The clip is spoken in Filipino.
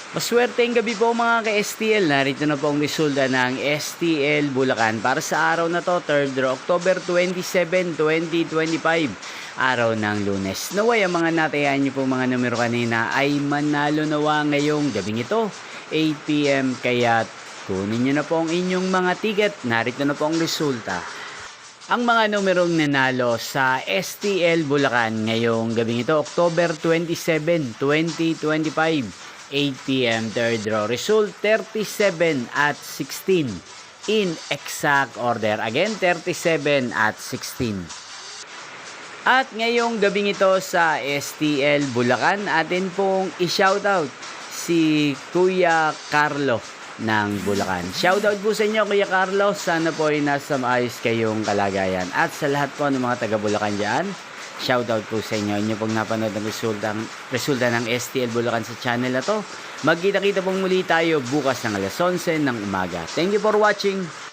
Maswerteng gabi po mga ka-STL. Narito na po ang resulta ng STL Bulacan para sa araw na to, 3rd October 27, 2025. Araw ng Lunes. Naway ang mga natayan niyo po mga numero kanina ay manalo nawa ngayong gabing ito, 8 PM. Kaya kunin niyo na po ang inyong mga ticket. Narito na po ang resulta. Ang mga numerong nanalo sa STL Bulacan ngayong gabing ito, October 27, 2025. 8 PM third draw. Result 37 at 16 in exact order. Again, 37 at 16. At ngayong gabing ito sa STL Bulacan, atin pong i-shoutout si Kuya Carlo ng Bulacan. Shoutout po sa inyo Kuya Carlo. Sana po ay nasa maayos kayong kalagayan. At sa lahat po ng mga taga Bulacan dyan, shoutout po sa inyo. Inyo pong napanood ng resulta ng STL Bulacan sa channel na to. Magkita-kita pong muli tayo bukas ng alas 11 ng umaga. Thank you for watching.